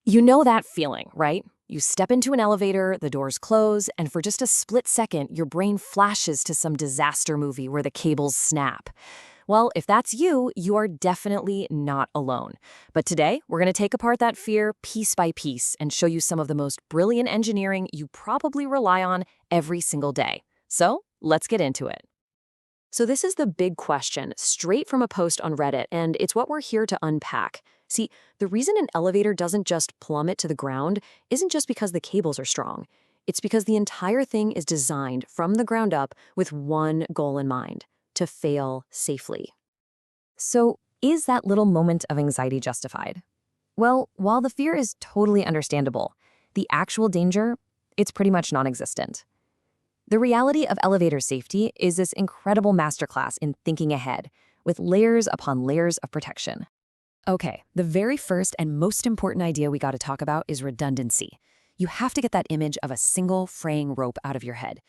You know that feeling, right? You step into an elevator, the doors close, and for just a split second, your brain flashes to some disaster movie where the cables snap. Well, if that's you, you are definitely not alone. But today, we're going to take apart that fear piece by piece and show you some of the most brilliant engineering you probably rely on every single day. So, let's get into it. So this is the big question, straight from a post on Reddit, and it's what we're here to unpack. See, the reason an elevator doesn't just plummet to the ground isn't just because the cables are strong. It's because the entire thing is designed from the ground up with one goal in mind: to fail safely. So, is that little moment of anxiety justified? Well, while the fear is totally understandable, the actual danger, it's pretty much non-existent. The reality of elevator safety is this incredible masterclass in thinking ahead, with layers upon layers of protection. Okay, the very first and most important idea we got to talk about is redundancy. You have to get that image of a single fraying rope out of your head.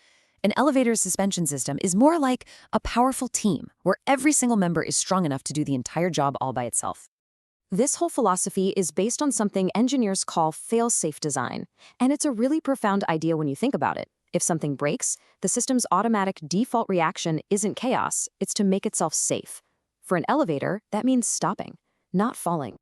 An elevator's suspension system is more like a powerful team, where every single member is strong enough to do the entire job all by itself. This whole philosophy is based on something engineers call fail-safe design, and it's a really profound idea when you think about it. If something breaks, the system's automatic default reaction isn't chaos, it's to make itself safe. For an elevator, that means stopping, not falling.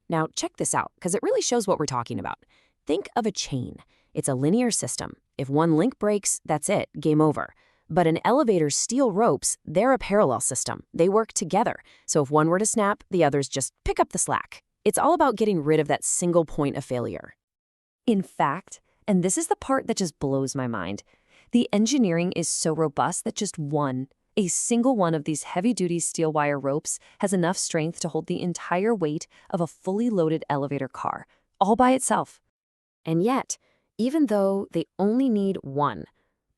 Now, check this out, because it really shows what we're talking about. Think of a chain. It's a linear system. If one link breaks, that's it, game over. But an elevator's steel ropes, they're a parallel system. They work together, so if one were to snap, the others just pick up the slack. It's all about getting rid of that single point of failure. In fact, and this is the part that just blows my mind, the engineering is so robust that just a single one of these heavy-duty steel wire ropes has enough strength to hold the entire weight of a fully loaded elevator car, all by itself. And yet, even though they only need one,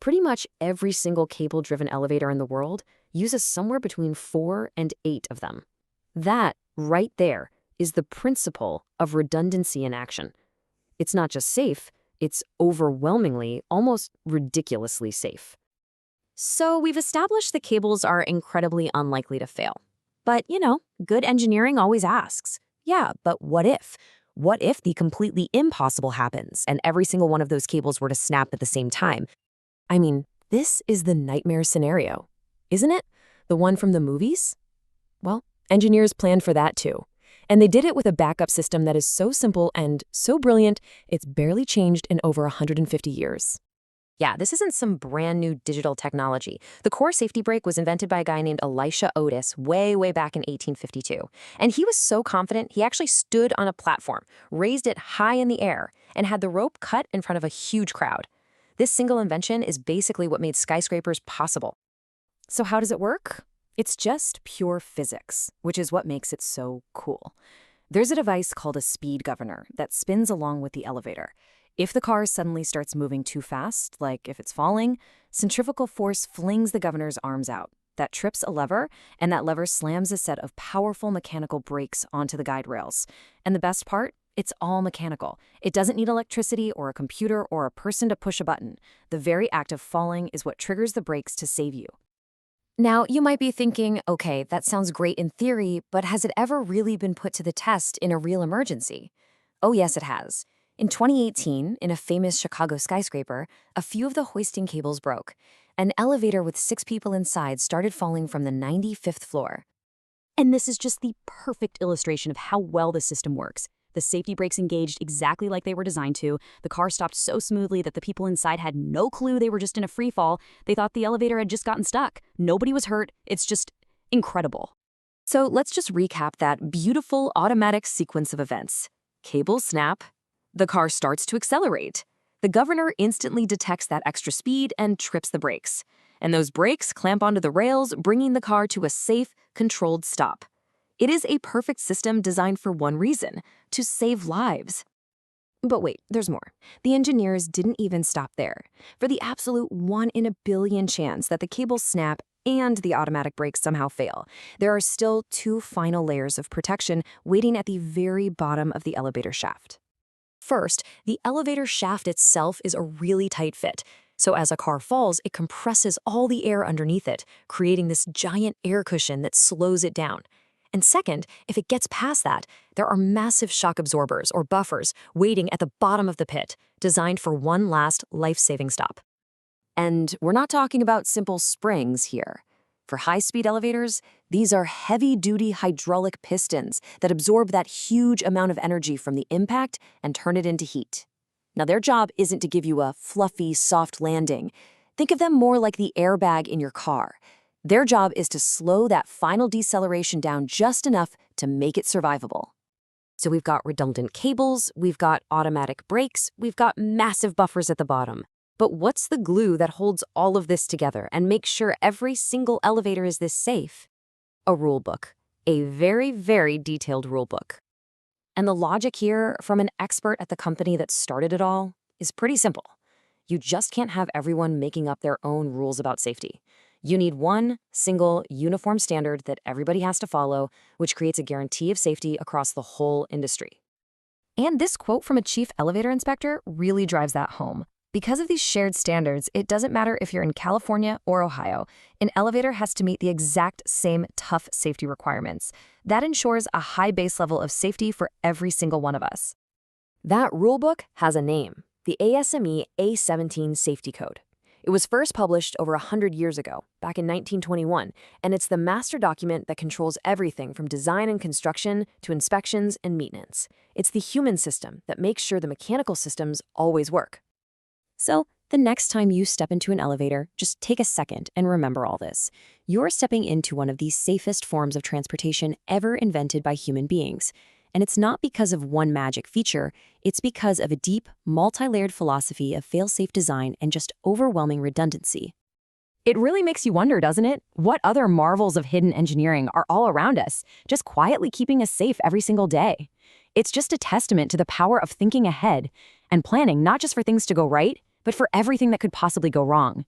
pretty much every single cable-driven elevator in the world uses somewhere between 4 and 8 of them. That, right there, is the principle of redundancy in action. It's not just safe, it's overwhelmingly, almost ridiculously safe. So we've established the cables are incredibly unlikely to fail. But, good engineering always asks, yeah, but what if? What if the completely impossible happens and every single one of those cables were to snap at the same time? I mean, this is the nightmare scenario, isn't it? The one from the movies? Well, engineers planned for that too. And they did it with a backup system that is so simple and so brilliant, it's barely changed in over 150 years. Yeah, this isn't some brand new digital technology. The core safety brake was invented by a guy named Elisha Otis way back in 1852. And he was so confident, he actually stood on a platform, raised it high in the air, and had the rope cut in front of a huge crowd. This single invention is basically what made skyscrapers possible. So how does it work? It's just pure physics, which is what makes it so cool. There's a device called a speed governor that spins along with the elevator. If the car suddenly starts moving too fast, like if it's falling, centrifugal force flings the governor's arms out. That trips a lever, and that lever slams a set of powerful mechanical brakes onto the guide rails. And the best part? It's all mechanical. It doesn't need electricity or a computer or a person to push a button. The very act of falling is what triggers the brakes to save you. Now, you might be thinking, okay, that sounds great in theory, but has it ever really been put to the test in a real emergency? Oh, yes, it has. In 2018, in a famous Chicago skyscraper, a few of the hoisting cables broke. An elevator with 6 people inside started falling from the 95th floor. And this is just the perfect illustration of how well the system works. The safety brakes engaged exactly like they were designed to. The car stopped so smoothly that the people inside had no clue they were just in a free fall. They thought the elevator had just gotten stuck. Nobody was hurt. It's just incredible. So let's just recap that beautiful automatic sequence of events. Cables snap. The car starts to accelerate. The governor instantly detects that extra speed and trips the brakes. And those brakes clamp onto the rails, bringing the car to a safe, controlled stop. It is a perfect system designed for one reason: to save lives. But wait, there's more. The engineers didn't even stop there. For the absolute 1 in a billion chance that the cables snap and the automatic brakes somehow fail, there are still 2 final layers of protection waiting at the very bottom of the elevator shaft. First, the elevator shaft itself is a really tight fit. So as a car falls, it compresses all the air underneath it, creating this giant air cushion that slows it down. And second, if it gets past that, there are massive shock absorbers or buffers waiting at the bottom of the pit, designed for one last life-saving stop. And we're not talking about simple springs here. For high-speed elevators, these are heavy-duty hydraulic pistons that absorb that huge amount of energy from the impact and turn it into heat. Now, their job isn't to give you a fluffy, soft landing. Think of them more like the airbag in your car. Their job is to slow that final deceleration down just enough to make it survivable. So we've got redundant cables, we've got automatic brakes, we've got massive buffers at the bottom. But what's the glue that holds all of this together and makes sure every single elevator is this safe? A rule book. A very, very detailed rule book. And the logic here from an expert at the company that started it all is pretty simple. You just can't have everyone making up their own rules about safety. You need one single uniform standard that everybody has to follow, which creates a guarantee of safety across the whole industry. And this quote from a chief elevator inspector really drives that home. Because of these shared standards, it doesn't matter if you're in California or Ohio, an elevator has to meet the exact same tough safety requirements. That ensures a high base level of safety for every single one of us. That rulebook has a name, the ASME A17 Safety Code. It was first published over 100 years ago, back in 1921, and it's the master document that controls everything from design and construction to inspections and maintenance. It's the human system that makes sure the mechanical systems always work. So, the next time you step into an elevator, just take a second and remember all this. You're stepping into one of the safest forms of transportation ever invented by human beings. And it's not because of one magic feature, it's because of a deep, multi-layered philosophy of fail-safe design and just overwhelming redundancy. It really makes you wonder, doesn't it? What other marvels of hidden engineering are all around us, just quietly keeping us safe every single day? It's just a testament to the power of thinking ahead and planning not just for things to go right, but for everything that could possibly go wrong.